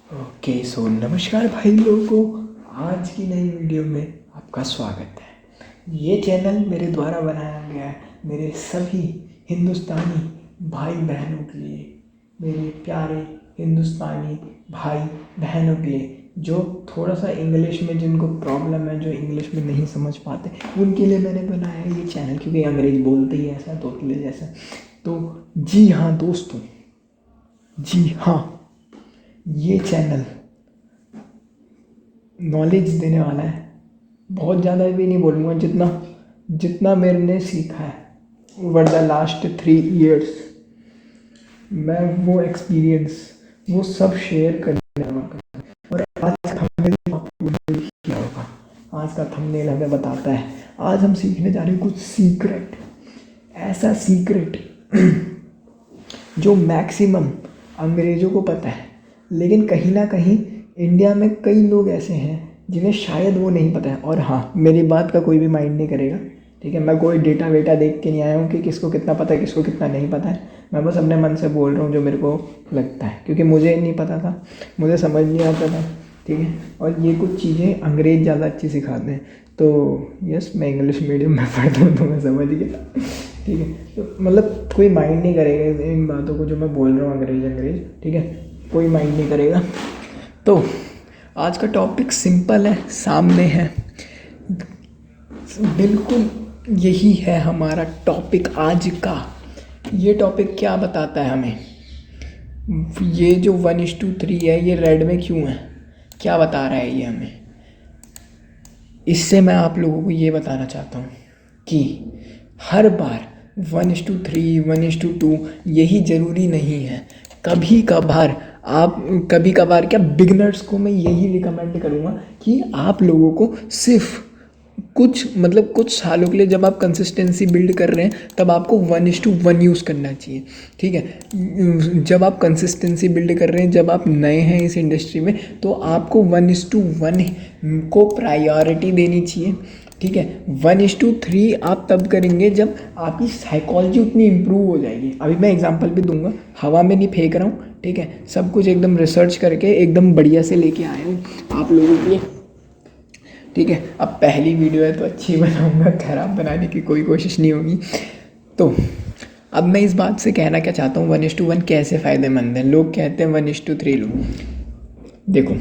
नमस्कार भाई लोगों को, आज की नई वीडियो में आपका स्वागत है। ये चैनल मेरे द्वारा बनाया गया है मेरे सभी हिंदुस्तानी भाई बहनों के लिए, मेरे प्यारे हिंदुस्तानी भाई बहनों के लिए जो थोड़ा सा इंग्लिश में जिनको प्रॉब्लम है, जो इंग्लिश में नहीं समझ पाते, उनके लिए मैंने बनाया है ये चैनल, क्योंकि अंग्रेज बोलते ही ऐसा तोतले जैसा। तो जी हाँ दोस्तों, जी हाँ, ये चैनल नॉलेज देने वाला है। बहुत ज़्यादा भी नहीं बोलूँगा, जितना जितना मैंने सीखा है ओवर द लास्ट 3 years, मैं वो एक्सपीरियंस वो सब शेयर करने वाला। और आज का थंबनेल आपको किया होगा, आज का थंबनेल हमें बताता है। आज हम सीखने जा रहे हैं कुछ सीक्रेट, ऐसा सीक्रेट जो मैक्सिमम अंग्रेज़ों को पता है, लेकिन कहीं ना कहीं इंडिया में कई लोग ऐसे हैं जिन्हें शायद वो नहीं पता है। और हाँ, मेरी बात का कोई भी माइंड नहीं करेगा, ठीक है। मैं कोई डेटा वेटा देख के नहीं आया हूँ कि किसको कितना पता है, किसको कितना नहीं पता है। मैं बस अपने मन से बोल रहा हूँ जो मेरे को लगता है, क्योंकि मुझे नहीं पता था, मुझे समझ नहीं आता था, ठीक है। और ये कुछ चीज़ें अंग्रेज़ ज़्यादा अच्छी सिखाते हैं। तो यस, मैं इंग्लिश मीडियम में पढ़ता हूँ तो मैं समझ गया, ठीक है। तो मतलब कोई माइंड नहीं करेगा इन बातों को जो मैं बोल रहा हूँ, अंग्रेज़, ठीक है, कोई माइंड नहीं करेगा। तो आज का टॉपिक सिंपल है, सामने है, बिल्कुल यही है हमारा टॉपिक आज का। ये टॉपिक क्या बताता है हमें, ये जो 1:3 है ये रेड में क्यों है, क्या बता रहा है ये हमें। इससे मैं आप लोगों को ये बताना चाहता हूँ कि हर बार 1:3 1:2 यही ज़रूरी नहीं है। कभी कभार क्या, बिगनर्स को मैं यही रिकमेंड करूँगा कि आप लोगों को सिर्फ कुछ सालों के लिए, जब आप कंसिस्टेंसी बिल्ड कर रहे हैं तब आपको 1:1 यूज़ करना चाहिए, ठीक है। जब आप कंसिस्टेंसी बिल्ड कर रहे हैं, जब आप नए हैं इस इंडस्ट्री में, तो आपको 1:1 को प्रायोरिटी देनी चाहिए, ठीक है। 1:3 आप तब करेंगे जब आपकी साइकोलॉजी उतनी इम्प्रूव हो जाएगी। अभी मैं एग्जांपल भी दूंगा, हवा में नहीं फेंक रहा हूँ, ठीक है। सब कुछ एकदम रिसर्च करके एकदम बढ़िया से लेके आया हूँ आप लोगों के लिए, ठीक है। अब पहली वीडियो है तो अच्छी बनाऊंगा, खराब बनाने की कोई कोशिश नहीं होगी। तो अब मैं इस बात से कहना क्या चाहता हूँ, 1:1 कैसे फ़ायदेमंद है। लोग कहते हैं 1:3 लो, देखो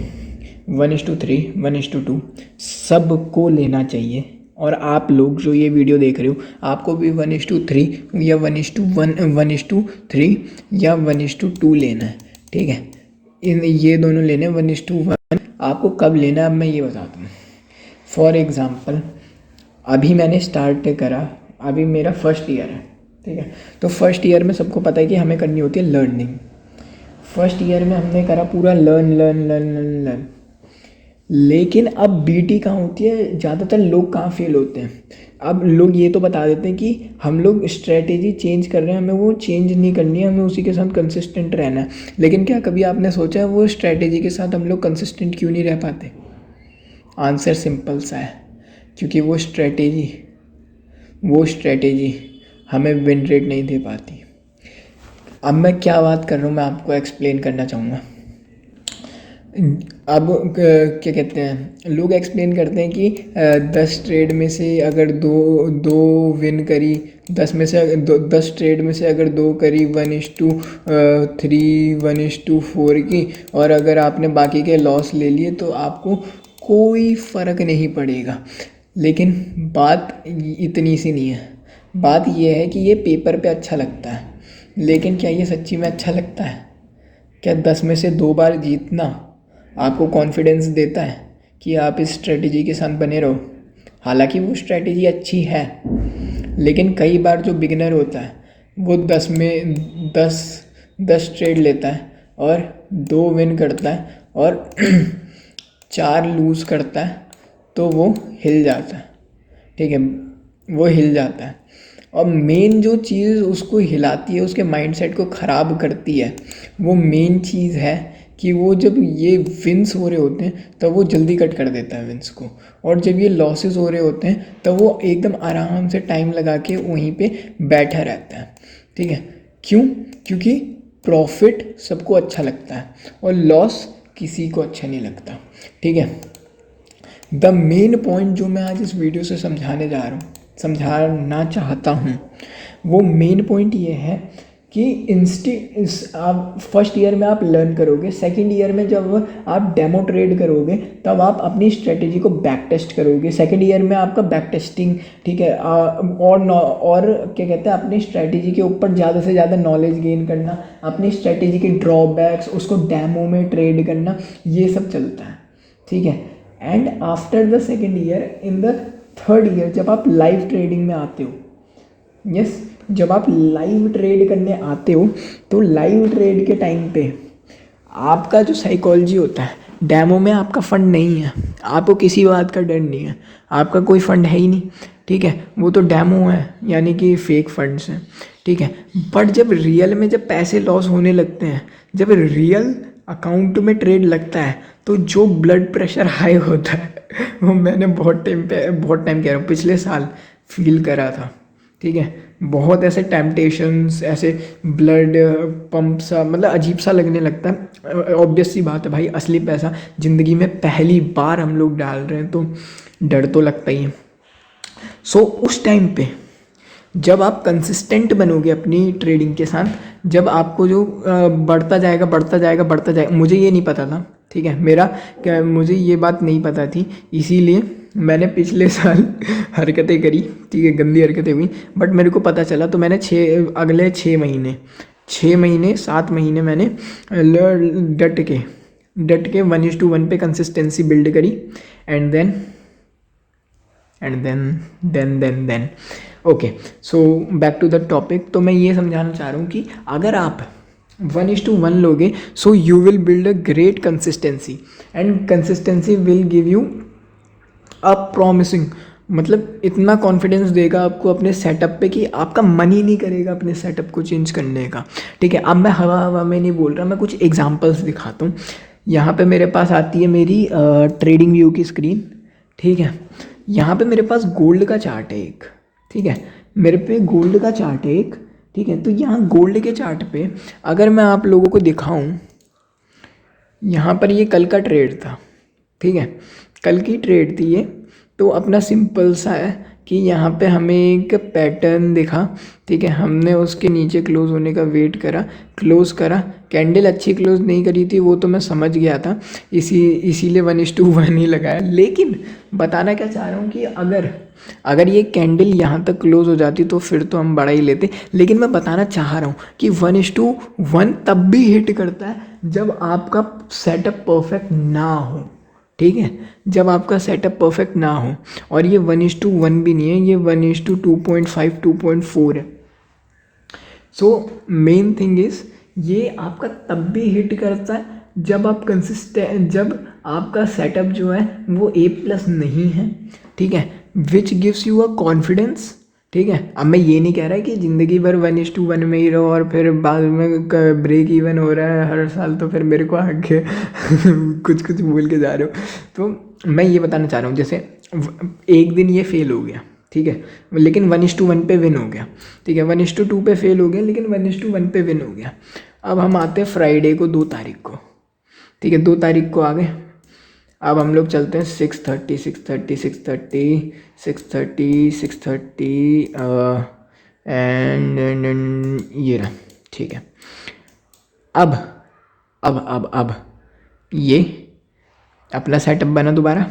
1:3 1:2 सबको लेना चाहिए। और आप लोग जो ये वीडियो देख रहे हो, आपको भी 1:3 या 1:1 1:3 या 1:2 लेना है, ठीक है। ये दोनों लेने 1:1 आपको कब लेना है, अब मैं ये बताता हूँ। फॉर एग्ज़ाम्पल, अभी मैंने स्टार्ट करा, अभी मेरा फर्स्ट ईयर है, ठीक है। तो फर्स्ट ईयर में सबको पता है कि हमें करनी होती है लर्निंग। फर्स्ट ईयर में हमने करा पूरा learn learn learn learn learn. लेकिन अब बीटी कहाँ होती है, ज़्यादातर लोग कहाँ फेल होते हैं। अब लोग ये तो बता देते हैं कि हम लोग स्ट्रेटेजी चेंज कर रहे हैं, हमें वो चेंज नहीं करनी है, हमें उसी के साथ कंसिस्टेंट रहना है। लेकिन क्या कभी आपने सोचा है वो स्ट्रेटेजी के साथ हम लोग कंसिस्टेंट क्यों नहीं रह पाते? आंसर सिंपल सा है, क्योंकि वो स्ट्रेटेजी हमें विन रेट नहीं दे पाती। अब मैं क्या बात कर रहा हूँ, मैं आपको एक्सप्लेन करना चाहूँगा। अब क्या कहते हैं, लोग एक्सप्लेन करते हैं कि 10 ट्रेड में से अगर दो विन करी, 10 ट्रेड में से अगर 2 करी 1:3 1:4 की, और अगर आपने बाकी के लॉस ले लिए तो आपको कोई फ़र्क नहीं पड़ेगा। लेकिन बात इतनी सी नहीं है। बात यह है कि ये पेपर पे अच्छा लगता है, लेकिन क्या ये सच्ची में अच्छा लगता है? क्या 10 में से 2 बार जीतना आपको कॉन्फिडेंस देता है कि आप इस स्ट्रेटजी के साथ बने रहो? हालांकि वो स्ट्रेटजी अच्छी है, लेकिन कई बार जो बिगिनर होता है वो 10 में 10 ट्रेड लेता है और 2 विन करता है और 4 लूज़ करता है, तो वो हिल जाता है, ठीक है, वो हिल जाता है। और मेन जो चीज़ उसको हिलाती है, उसके माइंडसेट को ख़राब करती है, वो मेन चीज़ है कि वो जब ये विंस हो रहे होते हैं तब वो जल्दी कट कर देता है विंस को, और जब ये लॉसेस हो रहे होते हैं तब वो एकदम आराम से टाइम लगा के वहीं पे बैठा रहता है, ठीक है। क्यों? क्योंकि प्रॉफिट सबको अच्छा लगता है और लॉस किसी को अच्छा नहीं लगता, ठीक है। द मेन पॉइंट जो मैं आज इस वीडियो से समझाना चाहता हूँ, वो मेन पॉइंट ये है कि आप फर्स्ट ईयर में आप लर्न करोगे, सेकंड ईयर में जब आप डेमो ट्रेड करोगे तब आप अपनी स्ट्रेटेजी को बैक टेस्ट करोगे। सेकंड ईयर में आपका बैक टेस्टिंग, ठीक है, और क्या कहते हैं, अपनी स्ट्रेटेजी के ऊपर ज़्यादा से ज़्यादा नॉलेज गेन करना, अपनी स्ट्रेटेजी के ड्रॉबैक्स उसको डेमो में ट्रेड करना, ये सब चलता है, ठीक है। And after the second year, in the third year, जब आप लाइव ट्रेडिंग में आते हो, यस, जब आप लाइव ट्रेड करने आते हो तो लाइव ट्रेड के टाइम पे आपका जो साइकोलॉजी होता है, डेमो में आपका फंड नहीं है, आपको किसी बात का डर नहीं है, आपका कोई फंड है ही नहीं, ठीक है, वो तो डेमो है, यानी कि फेक फंड्स हैं, ठीक है। बट जब रियल में जब पैसे लॉस होने लगते हैं, जब रियल अकाउंट में ट्रेड लगता है, तो जो ब्लड प्रेशर हाई होता है वो मैंने बहुत टाइम कह रहा हूँ, पिछले साल फील करा था, ठीक है। बहुत ऐसे टेम्पटेशंस, ऐसे ब्लड पंप सा, मतलब अजीब सा लगने लगता है। ऑब्वियस सी बात है भाई, असली पैसा ज़िंदगी में पहली बार हम लोग डाल रहे हैं तो डर तो लगता ही है। सो उस टाइम पे जब आप कंसिस्टेंट बनोगे अपनी ट्रेडिंग के साथ, जब आपको जो बढ़ता जाएगा, मुझे ये नहीं पता था, ठीक है, मुझे ये बात नहीं पता थी, इसीलिए मैंने पिछले साल हरकतें करी, ठीक है, गंदी हरकतें हुई, बट मेरे को पता चला तो मैंने अगले 6 महीने 7 महीने मैंने डट के 1:1 पे कंसिस्टेंसी बिल्ड करी। And then okay, so back to the topic. तो मैं ये समझाना चाह रहा हूँ कि अगर आप 1:1 लोगे, so you will build a great consistency, and consistency will give you a promising, मतलब इतना कॉन्फिडेंस देगा आपको अपने सेटअप पे कि आपका मन ही नहीं करेगा अपने सेटअप को चेंज करने का, ठीक है। अब मैं हवा में नहीं बोल रहा, मैं कुछ एग्जांपल्स दिखाता हूँ। यहाँ पे मेरे पास आती है मेरी ट्रेडिंग व्यू की स्क्रीन, ठीक है। यहाँ पे मेरे पास गोल्ड का चार्ट है एक, ठीक है, मेरे पे गोल्ड का चार्ट है एक, ठीक है। तो यहाँ गोल्ड के चार्ट पे अगर मैं आप लोगों को दिखाऊं, यहाँ पर ये कल का ट्रेड था, ठीक है, कल की ट्रेड थी ये। तो अपना सिंपल सा है कि यहाँ पे हमें एक पैटर्न दिखा, ठीक है, हमने उसके नीचे क्लोज होने का वेट करा, क्लोज करा, कैंडल अच्छी क्लोज नहीं करी थी, वो तो मैं समझ गया था, इसीलिए 1:1 ही लगाया। लेकिन बताना क्या चाह रहा हूँ कि अगर ये कैंडल यहाँ तक क्लोज हो जाती तो फिर तो हम बड़ा ही लेते। लेकिन मैं बताना चाह रहा हूँ कि 1:1 तब भी हिट करता है जब आपका सेटअप परफेक्ट ना हो, ठीक है, जब आपका सेटअप परफेक्ट ना हो। और ये 1:1 भी नहीं है, ये 1:2.5 2.4 है। सो मेन थिंग इज, ये आपका तब भी हिट करता है जब आपका सेटअप जो है वो A+ नहीं है, ठीक है, which gives you a confidence, ठीक है। अब मैं ये नहीं कह रहा कि ज़िंदगी भर 1:1 में ही रहो और फिर बाद में ब्रेक इवन हो रहा है हर साल, तो फिर मेरे को आगे कुछ बोल के जा रहे हो। तो मैं ये बताना चाह रहा हूँ, जैसे एक दिन ये फेल हो गया, ठीक है, लेकिन 1:1 पे विन हो गया, ठीक है, 1:2 पे फेल हो गया लेकिन 1:1 पे विन हो गया। अब हम आते हैं फ्राइडे को, 2 तारीख को, ठीक है, 2 तारीख को आ गए। अब हम लोग चलते हैं 6:30 एंड ये रहा, ठीक है। अब ये अपना सेटअप बना दोबारा,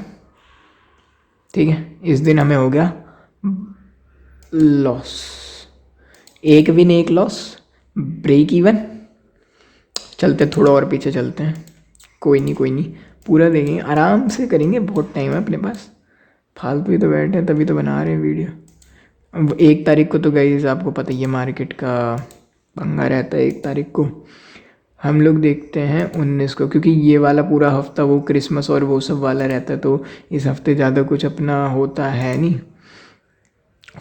ठीक है। इस दिन हमें हो गया लॉस, एक विन एक लॉस, ब्रेक इवन। चलते थोड़ा और पीछे चलते हैं, कोई नहीं, पूरा देखेंगे, आराम से करेंगे, बहुत टाइम है अपने पास, फालतू ही तो बैठे हैं, तभी तो बना रहे हैं वीडियो। अब 1 तारीख को तो गाइस आपको पता ही है मार्केट का पंगा रहता है। 1 तारीख को हम लोग देखते हैं 19 को, क्योंकि ये वाला पूरा हफ्ता वो क्रिसमस और वो सब वाला रहता है, तो इस हफ्ते ज़्यादा कुछ अपना होता है नहीं।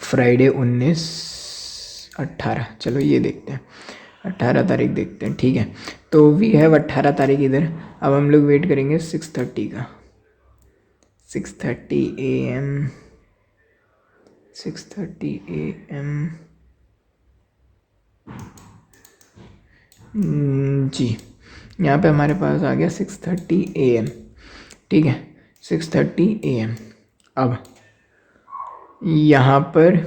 फ्राइडे 19 18, चलो ये देखते हैं, 18 तारीख देखते हैं, ठीक है। तो वी हैव 18 तारीख इधर। अब हम लोग वेट करेंगे 6:30 का, 6:30 AM, 6:30 AM जी। यहाँ पे हमारे पास आ गया 6:30 AM, ठीक है, 6:30 AM। अब यहाँ पर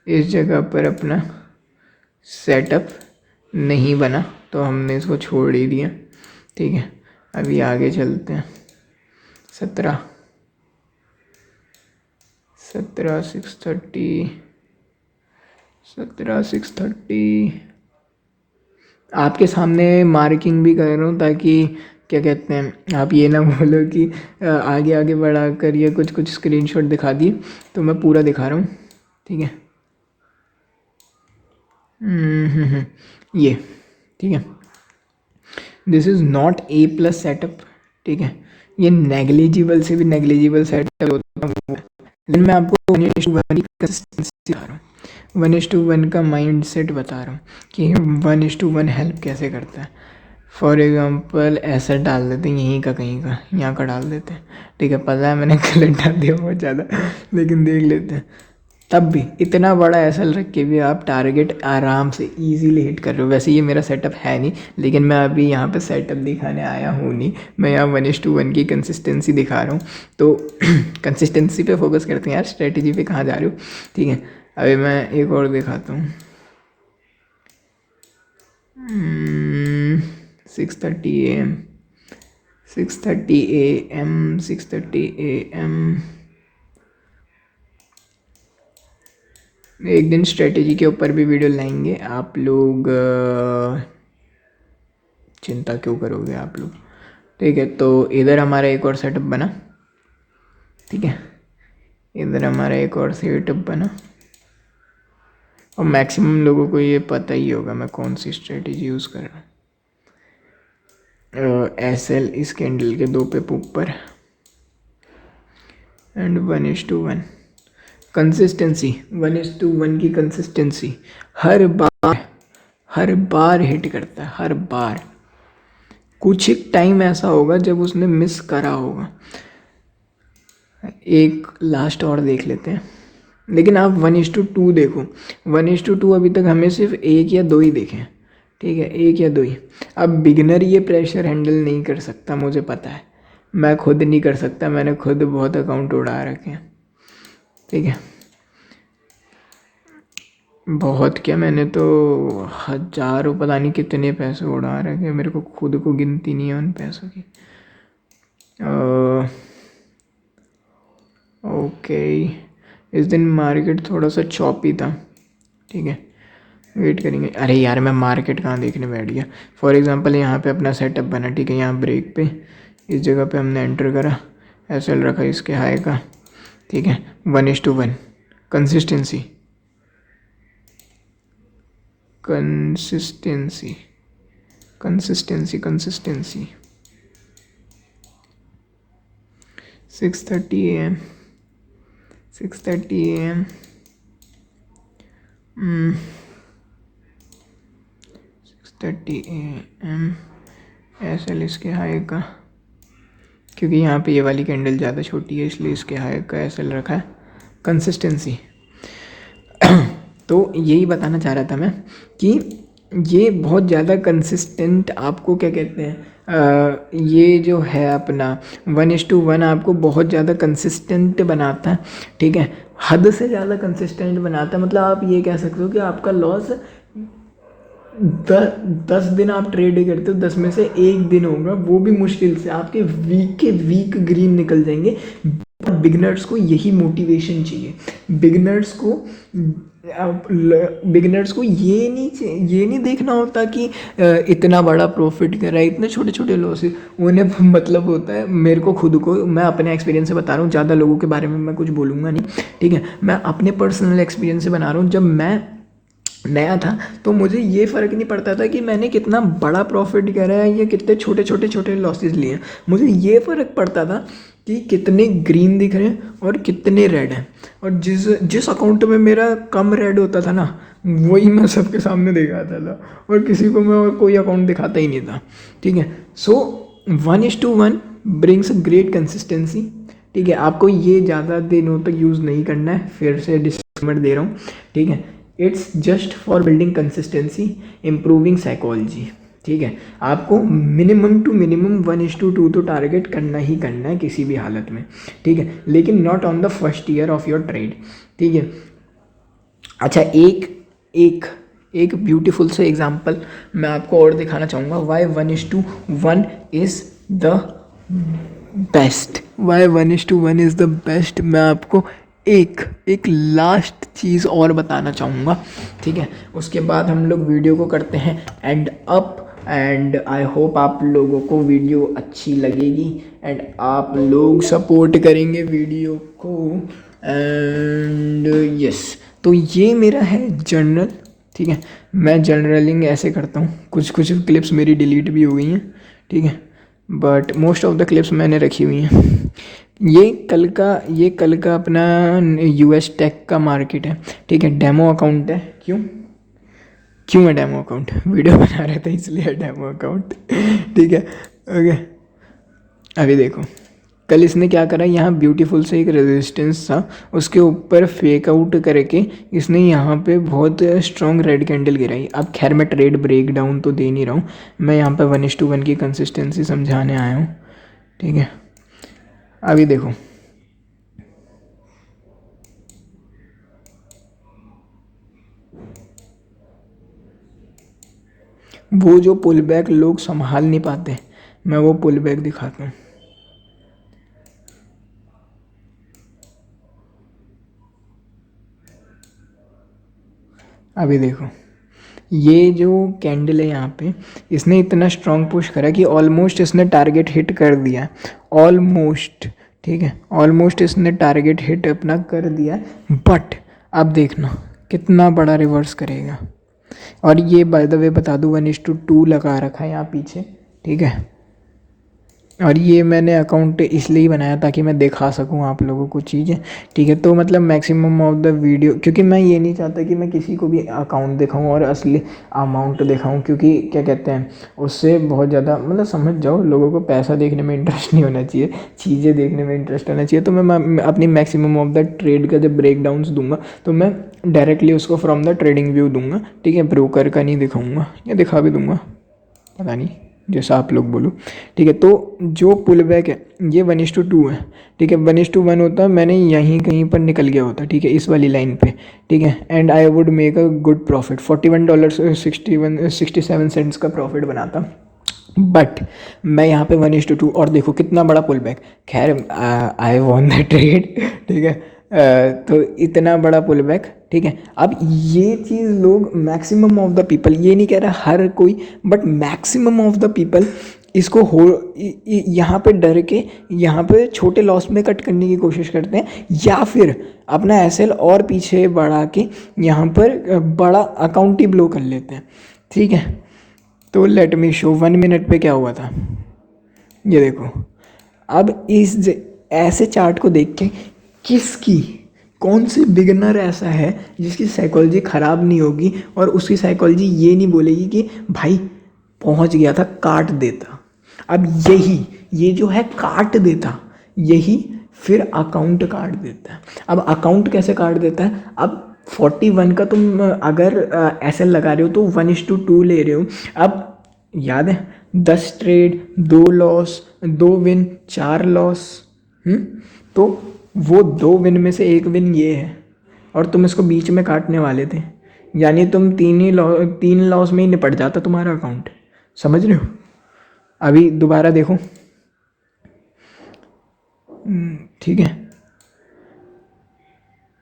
इस जगह पर अपना सेटअप नहीं बना तो हमने इसको छोड़ ही दिया, ठीक है। अभी आगे चलते हैं। 17 6:30 आपके सामने मार्किंग भी कर रहा हूँ ताकि क्या कहते हैं आप ये ना बोलो कि आगे आगे बढ़ा कर ये कुछ कुछ स्क्रीनशॉट दिखा दिए, तो मैं पूरा दिखा रहा हूँ, ठीक है। ये ठीक है, this is not A+ setup, ठीक है। ये नेग्लिजिबल से भी नेग्लिजिबल सेटअप होता है, लेकिन मैं आपको 1:1 की कंसिस्टेंसी बता रहा हूँ, 1:1 का माइंड सेट बता रहा हूँ कि 1:1 हेल्प कैसे करता है। फॉर एग्ज़ाम्पल ऐसा डाल देते हैं, यहीं का कहीं का यहाँ का डाल देते हैं, ठीक है। पता है मैंने गलत डाल दिया बहुत ज़्यादा, लेकिन देख लेते हैं। तब भी इतना बड़ा एसएल रख के भी आप टारगेट आराम से इजीली हिट कर रहे हो। वैसे ये मेरा सेटअप है नहीं, लेकिन मैं अभी यहाँ पे सेटअप दिखाने आया हूँ नहीं, मैं यहाँ 1:1 की कंसिस्टेंसी दिखा रहा हूँ। तो कंसिस्टेंसी पे फोकस करते हैं यार, स्ट्रेटजी पे कहाँ जा रहे हो, ठीक है। अभी मैं एक और दिखाता हूँ। 6:30 AM 6:30 AM 6:30 AM। एक दिन स्ट्रेटजी के ऊपर भी वीडियो लाएंगे, आप लोग चिंता क्यों करोगे आप लोग, ठीक है। तो इधर हमारा एक और सेटअप बना, ठीक है, इधर हमारा एक और सेटअप बना, और मैक्सिमम लोगों को ये पता ही होगा मैं कौन सी स्ट्रेटजी यूज़ कर रहा हूँ। SL इस कैंडल के 2 पे ऊपर एंड 1:1 कंसिस्टेंसी, 1:1 की कंसिस्टेंसी हर बार हिट करता है, हर बार। कुछ एक टाइम ऐसा होगा जब उसने मिस करा होगा। एक लास्ट और देख लेते हैं, लेकिन आप 1:2 देखो, 1:2 अभी तक हमें सिर्फ 1 या 2 ही देखे हैं, ठीक है, 1 या 2 ही। अब बिगनर ये प्रेशर हैंडल नहीं कर सकता, मुझे पता है, मैं खुद नहीं कर सकता, मैंने खुद बहुत अकाउंट उड़ा रखे हैं, ठीक है। बहुत क्या, मैंने तो हज़ारों पता नहीं कितने पैसे उड़ा रखे हैं, मेरे को खुद को गिनती नहीं है उन पैसों की। ओके, इस दिन मार्केट थोड़ा सा चॉपी था, ठीक है, वेट करेंगे। अरे यार मैं मार्केट कहाँ देखने बैठ गया। फॉर एग्जांपल यहाँ पे अपना सेटअप बना, ठीक है, यहाँ ब्रेक पे इस जगह पे हमने एंटर करा, SL रखा इसके हाई का, ठीक है, 1:1 consistency consistency consistency consistency 6:30 AM 6:30 AM 6:30 AM SL इसके हाई का, क्योंकि यहाँ पे ये वाली कैंडल ज़्यादा छोटी है इसलिए इसके हाई का SL रखा है, कंसिस्टेंसी। तो यही बताना चाह रहा था मैं कि ये बहुत ज़्यादा कंसिस्टेंट आपको क्या कहते हैं, ये जो है अपना 1:1 आपको बहुत ज़्यादा कंसिस्टेंट बनाता है, ठीक है, हद से ज़्यादा कंसिस्टेंट बनाता है। मतलब आप ये कह सकते हो कि आपका लॉस 10 दिन आप ट्रेड करते हो, 10 में से 1 दिन होगा, वो भी मुश्किल से आपके वीक के वीक ग्रीन निकल जाएंगे। बिगनर्स को यही मोटिवेशन चाहिए, बिगनर्स को ये नहीं देखना होता कि इतना बड़ा प्रॉफिट कर रहा है, इतने छोटे छोटे लॉसेस उन्हें मतलब होता है। मेरे को खुद को, मैं अपने एक्सपीरियंस से बता रहा हूँ, ज़्यादा लोगों के बारे में मैं कुछ बोलूँगा नहीं, ठीक है, मैं अपने पर्सनल एक्सपीरियंस से बना रहा हूँ। जब मैं नया था तो मुझे ये फ़र्क नहीं पड़ता था कि मैंने कितना बड़ा प्रॉफिट करा है या कितने छोटे लॉसेस लिए हैं, मुझे ये फ़र्क पड़ता था कि कितने ग्रीन दिख रहे हैं और कितने रेड हैं। और जिस अकाउंट में मेरा कम रेड होता था ना, वही मैं सबके सामने दिखाता था और किसी को मैं कोई अकाउंट दिखाता ही नहीं था, ठीक है। सो 1:1 ब्रिंग्स अ ग्रेट कंसिस्टेंसी, ठीक है। आपको ये ज़्यादा दिनों तक यूज़ नहीं करना है, फिर से डिस्क्लेमर दे रहा हूँ, ठीक है। It's just for building consistency, improving psychology, ठीक है, आपको मिनिमम टू मिनिमम 1:2 तो टारगेट करना ही करना है किसी भी हालत में, ठीक है, लेकिन not on the first year of your trade, ठीक है। अच्छा, एक एक एक ब्यूटीफुल से एग्जांपल मैं आपको और दिखाना चाहूँगा, why 1:1 is the best, why 1:1 is the best. मैं आपको एक लास्ट चीज़ और बताना चाहूँगा, ठीक है, उसके बाद हम लोग वीडियो को करते हैं and up. And I hope आप लोगों को वीडियो अच्छी लगेगी एंड आप लोग सपोर्ट करेंगे वीडियो को। एंड यस, तो ये मेरा है जर्नल, ठीक है। मैं जर्नलिंग ऐसे करता हूँ, कुछ कुछ क्लिप्स मेरी डिलीट भी हो गई हैं, ठीक है, but most of the clips मैंने रखी हुई हैं। ये कल का अपना US टेक का मार्केट है, ठीक है, डेमो अकाउंट है। क्यों है डेमो अकाउंट? वीडियो बना रहा था इसलिए डेमो अकाउंट, ठीक है, ओके। अभी देखो, कल इसने क्या करा, यहाँ ब्यूटीफुल से एक रेजिस्टेंस था, उसके ऊपर फेक आउट करके इसने यहाँ पे बहुत स्ट्रॉन्ग रेड कैंडल गिराई। अब खैर मैं ट्रेड ब्रेक डाउन तो दे नहीं रहा हूँ, मैं यहाँ पे 1:1 की कंसिस्टेंसी समझाने आया हूँ, ठीक है। अभी देखो, वो जो पुल बैक लोग संभाल नहीं पाते, मैं वो पुल बैक दिखाता हूँ। अभी देखो, ये जो कैंडल है यहाँ पे, इसने इतना स्ट्रॉन्ग पुश करा कि ऑलमोस्ट इसने टारगेट हिट कर दिया, ऑलमोस्ट, ठीक है, ऑलमोस्ट इसने टारगेट हिट अपना कर दिया। बट अब देखना कितना बड़ा रिवर्स करेगा। और ये बाय द वे बता दूँ 1:2 लगा रखा है यहाँ पीछे, ठीक है। और ये मैंने अकाउंट इसलिए बनाया ताकि मैं दिखा सकूं आप लोगों को चीज़ें, ठीक है। तो मतलब मैक्सिमम ऑफ द वीडियो, क्योंकि मैं ये नहीं चाहता कि मैं किसी को भी अकाउंट दिखाऊं और असली अमाउंट दिखाऊं, क्योंकि क्या कहते हैं, उससे बहुत ज़्यादा मतलब समझ जाओ, लोगों को पैसा देखने में इंटरेस्ट नहीं होना चाहिए, चीज़ें देखने में इंटरेस्ट होना चाहिए। तो मैं अपनी मैक्सिमम ऑफ द ट्रेड का जब ब्रेक डाउन्स दूंगा तो मैं डायरेक्टली उसको फ्रॉम द ट्रेडिंग व्यू दूंगा, ठीक है, ब्रोकर का नहीं दिखाऊँगा, या दिखा भी दूँगा, पता नहीं, जैसा आप लोग बोलो, ठीक है। तो जो पुल बैक है ये 1:2 है, ठीक है, 1:1 होता मैंने यहीं कहीं पर निकल गया होता, ठीक है, इस वाली लाइन पे, ठीक है, and I would make a good profit, $41.67 का प्रॉफिट बनाता। बट मैं यहाँ पे 1:2, और देखो कितना बड़ा पुल बैक, खैर आई वॉन द ट्रेड, ठीक है। तो इतना बड़ा पुल बैक, ठीक है। अब ये चीज़ लोग मैक्सिमम ऑफ द पीपल, ये नहीं कह रहा हर कोई, but maximum of the people इसको हो यहाँ पे डर के यहाँ पे छोटे लॉस में कट करने की कोशिश करते हैं, या फिर अपना एसएल और पीछे बढ़ा के यहाँ पर बड़ा अकाउंट ही ब्लो कर लेते हैं, ठीक है। तो लेट मी शो 1 मिनट पे क्या हुआ था, ये देखो। अब ऐसे चार्ट को देख के किसकी, कौन से बिगनर ऐसा है जिसकी साइकोलॉजी ख़राब नहीं होगी और उसकी साइकोलॉजी ये नहीं बोलेगी कि भाई पहुंच गया था काट देता। अब ये जो है काट देता, यही फिर अकाउंट काट देता है। अब अकाउंट कैसे काट देता है, अब 41 का तुम अगर एसएल लगा रहे हो तो 1:2 ले रहे हो। अब याद है 10 ट्रेड 2 लॉस 2 विन 4 लॉस, तो वो 2 विन में से 1 विन ये है और तुम इसको बीच में काटने वाले थे, यानी तुम 3 लॉस में ही निपट जाता तुम्हारा अकाउंट, समझ रहे हो। अभी दोबारा देखो, ठीक है।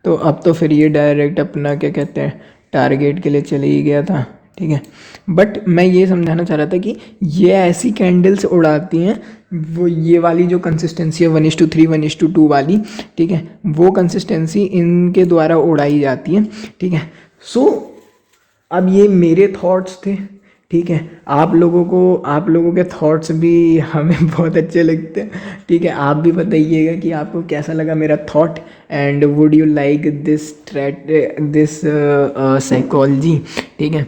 तो अब तो फिर ये डायरेक्ट अपना क्या कहते हैं टारगेट के लिए चले ही गया था, ठीक है। बट मैं ये समझाना चाह रहा था कि ये ऐसी कैंडल्स उड़ाती हैं, वो ये वाली जो कंसिस्टेंसी है 1:3 1:2 वाली, ठीक है, वो कंसिस्टेंसी इनके द्वारा उड़ाई जाती है, ठीक है। सो अब ये मेरे थॉट्स थे, ठीक है। आप लोगों के थॉट्स भी हमें बहुत अच्छे लगते हैं, ठीक है। आप भी बताइएगा कि आपको कैसा लगा मेरा thought, and would you like this psychology, ठीक है।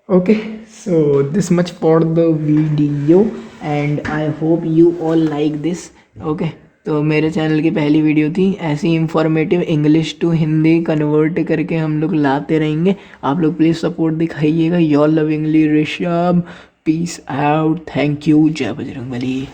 Okay, so this much for the video and I hope you all like this, okay. तो मेरे चैनल की पहली वीडियो थी, ऐसी informative English to Hindi convert करके हम लोग लाते रहेंगे। आप लोग प्लीज़ सपोर्ट दिखाइएगा। Your lovingly Rishabh. Peace out, thank you, जय बजरंगबली।